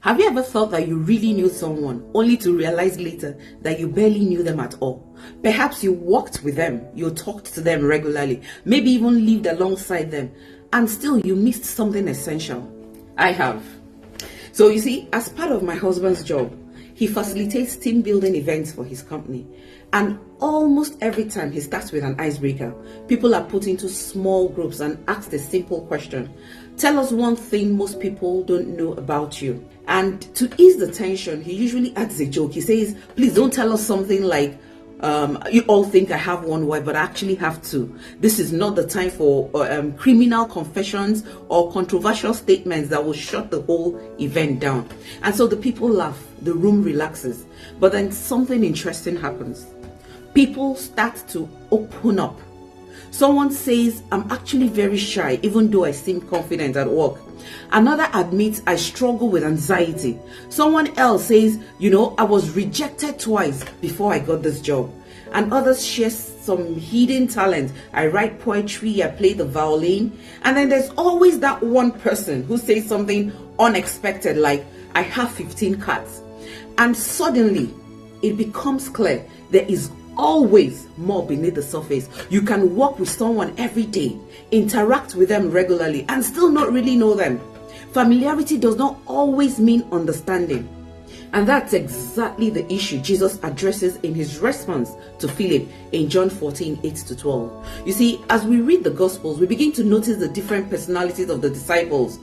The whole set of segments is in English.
Have you ever thought that you really knew someone only to realize later that you barely knew them at all? Perhaps you walked with them, you talked to them regularly, maybe even lived alongside them, and still you missed something essential. I have. So you see, as part of my husband's job, he facilitates team building events for his company. And almost every time he starts with an icebreaker, people are put into small groups and asked a simple question. Tell us one thing most people don't know about you. And to ease the tension, he usually adds a joke. He says, please don't tell us something like, you all think I have one wife, but I actually have two. This is not the time for criminal confessions or controversial statements that will shut the whole event down. And so the people laugh, the room relaxes. But then something interesting happens. People start to open up. Someone says, I'm actually very shy, even though I seem confident at work. Another admits, I struggle with anxiety. Someone else says, I was rejected twice before I got this job. And others share some hidden talent. I write poetry, I play the violin. And then there's always that one person who says something unexpected, like, I have 15 cats. And suddenly, it becomes clear there is always more beneath the surface. You can work with someone every day, interact with them regularly, and still not really know them. Familiarity does not always mean understanding. And that's exactly the issue Jesus addresses in his response to Philip in John 14, 8-12. You see, as we read the Gospels, we begin to notice the different personalities of the disciples.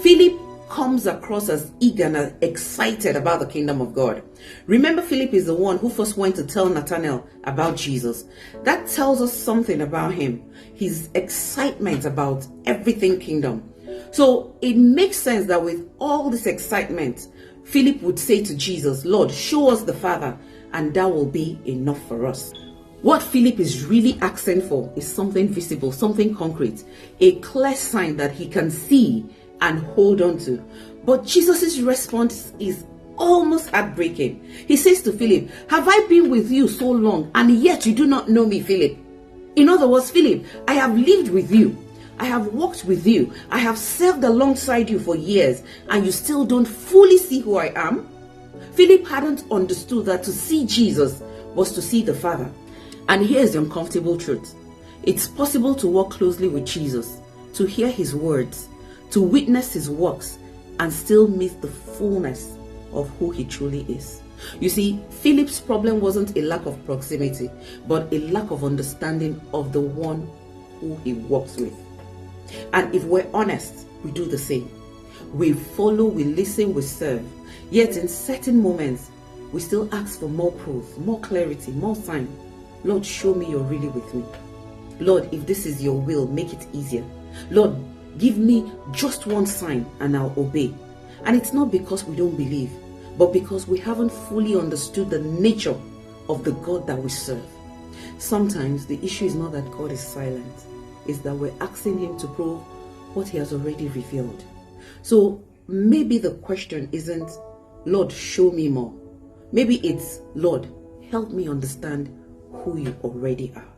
Philip comes across as eager and excited about the kingdom of God. Remember, Philip is the one who first went to tell Nathanael about Jesus. That tells us something about him, his excitement about everything kingdom. So it makes sense that with all this excitement, Philip would say to Jesus, Lord, show us the Father, and that will be enough for us. What Philip is really asking for is something visible, something concrete, a clear sign that he can see and hold on to. But Jesus' response is almost heartbreaking. He says to Philip, have I been with you so long, and yet you do not know me, Philip? In other words, Philip, I have lived with you. I have walked with you. I have served alongside you for years, and you still don't fully see who I am? Philip hadn't understood that to see Jesus was to see the Father. And here's the uncomfortable truth. It's possible to walk closely with Jesus, to hear his words, to witness his works, and still miss the fullness of who he truly is. You see, Philip's problem wasn't a lack of proximity, but a lack of understanding of the one who he walks with. And if we're honest, we do the same. We follow, we listen, we serve. Yet in certain moments, we still ask for more proof, more clarity, more sign. Lord, show me you're really with me. Lord, if this is your will, make it easier. Lord, give me just one sign and I'll obey. And it's not because we don't believe, but because we haven't fully understood the nature of the God that we serve. Sometimes the issue is not that God is silent, it's that we're asking him to prove what he has already revealed. So maybe the question isn't, Lord, show me more. Maybe it's, Lord, help me understand who you already are.